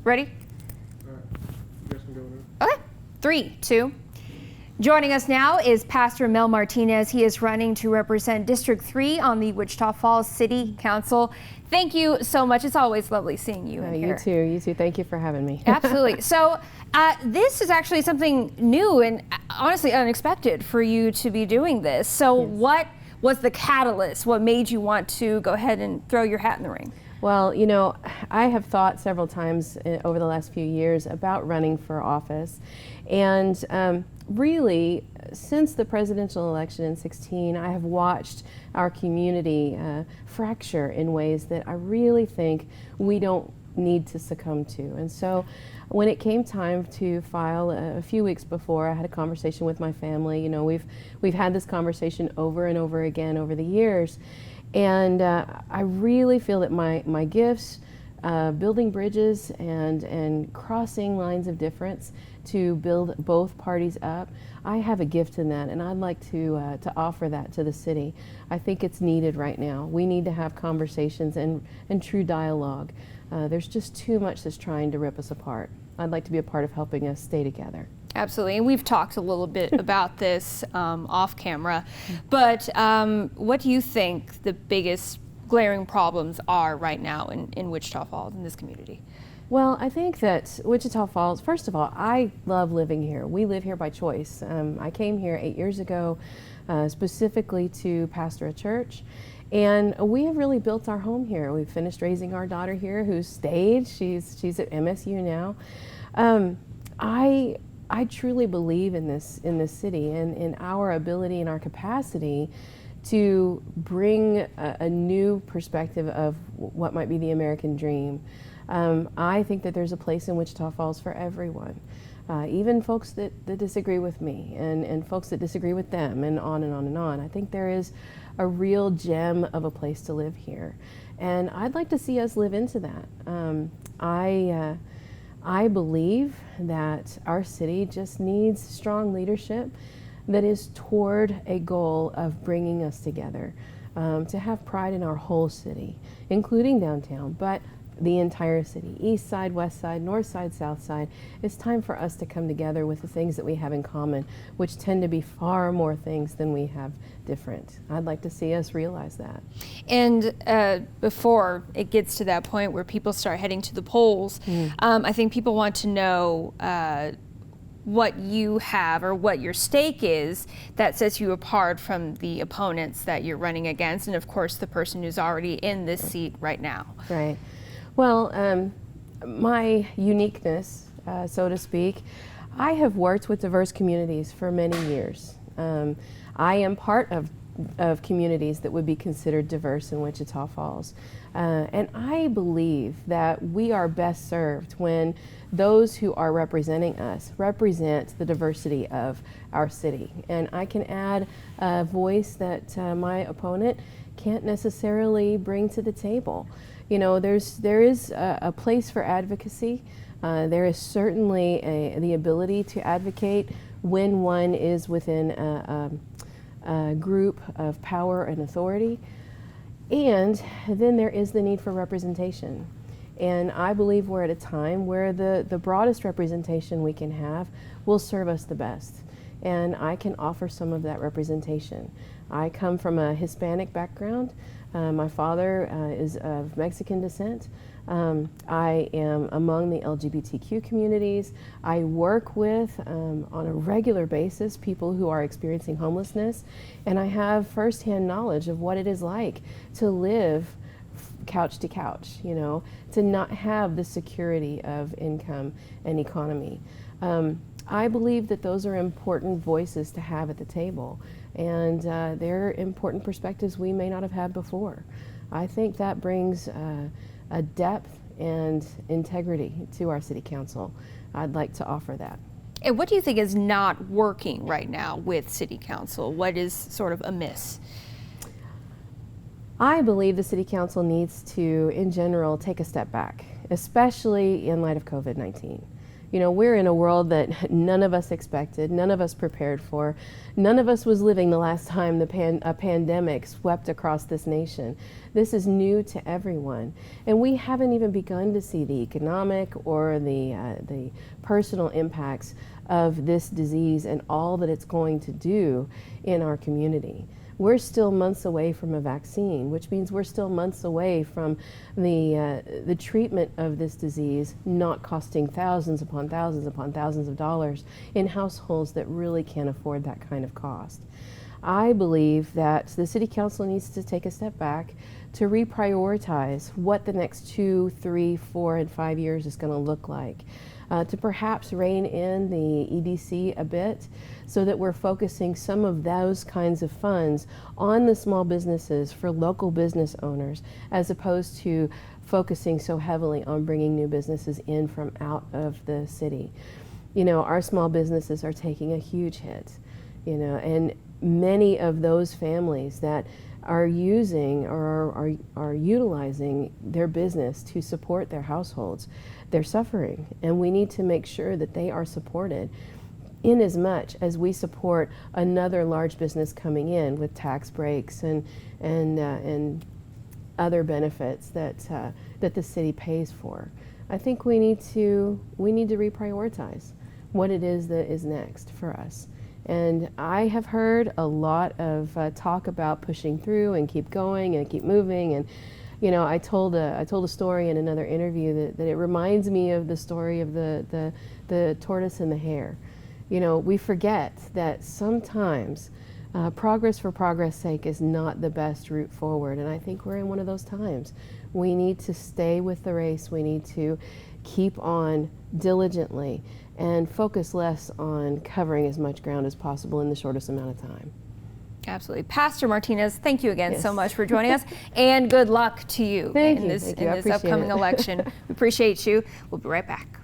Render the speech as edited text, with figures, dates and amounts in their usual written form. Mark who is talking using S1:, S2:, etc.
S1: Ready?
S2: All right. You guys can go now.
S1: Okay. 3, 2. Joining us now is Pastor Mel Martinez. He is running to represent District 3 on the Wichita Falls City Council. Thank you so much. It's always lovely seeing you in here.
S3: You too. Thank you for having me.
S1: Absolutely. So this is actually something new and honestly unexpected for you to be doing this. So What was the catalyst? What made you want to go ahead and throw your hat in the ring?
S3: Well, you know, I have thought several times over the last few years about running for office. And really, since the presidential election in 2016, I have watched our community fracture in ways that I really think we don't need to succumb to. And so when it came time to file a few weeks before, I had a conversation with my family. You know, we've had this conversation over and over again over the years. And I really feel that my gifts, building bridges and crossing lines of difference to build both parties up, I have a gift in that, and I'd like to offer that to the city. I think it's needed right now. We need to have conversations and true dialogue. There's just too much that's trying to rip us apart. I'd like to be a part of helping us stay together.
S1: Absolutely, and we've talked a little bit about this off camera, but what do you think the biggest glaring problems are right now in Wichita Falls, in this community?
S3: Well, I think that Wichita Falls, first of all, I love living here. We live here by choice. I came here 8 years ago specifically to pastor a church, and we have really built our home here. We've finished raising our daughter here, who's stayed. She's at MSU now. I truly believe in this city and in our ability and our capacity to bring a new perspective of what might be the American dream. I think that there's a place in Wichita Falls for everyone, even folks that disagree with me and folks that disagree with them, and on and on and on. I think there is a real gem of a place to live here, and I'd like to see us live into that. I believe that our city just needs strong leadership that is toward a goal of bringing us together, to have pride in our whole city, including downtown, but the entire city, east side, west side, north side, south side. It's time for us to come together with the things that we have in common, which tend to be far more things than we have different. I'd like to see us realize that.
S1: And before it gets to that point where people start heading to the polls, I think people want to know what you have or what your stake is that sets you apart from the opponents that you're running against, and of course the person who's already in this seat right now.
S3: Right. Well, my uniqueness, so to speak, I have worked with diverse communities for many years. I am part of communities that would be considered diverse in Wichita Falls. And I believe that we are best served when those who are representing us represent the diversity of our city. And I can add a voice that my opponent can't necessarily bring to the table. You know, there is a place for advocacy. There is certainly the ability to advocate when one is within a group of power and authority. And then there is the need for representation. And I believe we're at a time where the broadest representation we can have will serve us the best. And I can offer some of that representation. I come from a Hispanic background. My father is of Mexican descent. I am among the LGBTQ communities. I work with, on a regular basis, people who are experiencing homelessness, and I have firsthand knowledge of what it is like to live couch to couch, you know, to not have the security of income and economy. I believe that those are important voices to have at the table, and they're important perspectives we may not have had before. I think that brings a depth and integrity to our city council. I'd like to offer that.
S1: And what do you think is not working right now with city council? What is sort of amiss?
S3: I believe the city council needs to, in general, take a step back, especially in light of COVID-19. You know, we're in a world that none of us expected, none of us prepared for. None of us was living the last time a pandemic swept across this nation. This is new to everyone. And we haven't even begun to see the economic or the personal impacts of this disease and all that it's going to do in our community. We're still months away from a vaccine, which means we're still months away from the treatment of this disease not costing thousands upon thousands of dollars in households that really can't afford that kind of cost. I believe that the City Council needs to take a step back to reprioritize what the next 2, 3, 4, and 5 years is going to look like. To perhaps rein in the EDC a bit so that we're focusing some of those kinds of funds on the small businesses for local business owners, as opposed to focusing so heavily on bringing new businesses in from out of the city. You know, our small businesses are taking a huge hit, you know, and many of those families that are using or are utilizing their business to support their households, they're suffering, and we need to make sure that they are supported in as much as we support another large business coming in with tax breaks and other benefits that the city pays for. I think we need to reprioritize what it is that is next for us. And I have heard a lot of talk about pushing through and keep going and keep moving. And you know, I told a story in another interview that it reminds me of the story of the tortoise and the hare. You know, we forget that sometimes progress for progress' sake is not the best route forward, and I think we're in one of those times. We need to stay with the race. We need to keep on diligently and focus less on covering as much ground as possible in the shortest amount of time.
S1: Absolutely. Pastor Martinez, thank you again
S3: Yes.
S1: so much for joining us, and good luck to you
S3: Thank
S1: in
S3: you.
S1: this,
S3: Thank
S1: in
S3: you. I
S1: this
S3: appreciate
S1: upcoming
S3: it.
S1: election. We appreciate you. We'll be right back.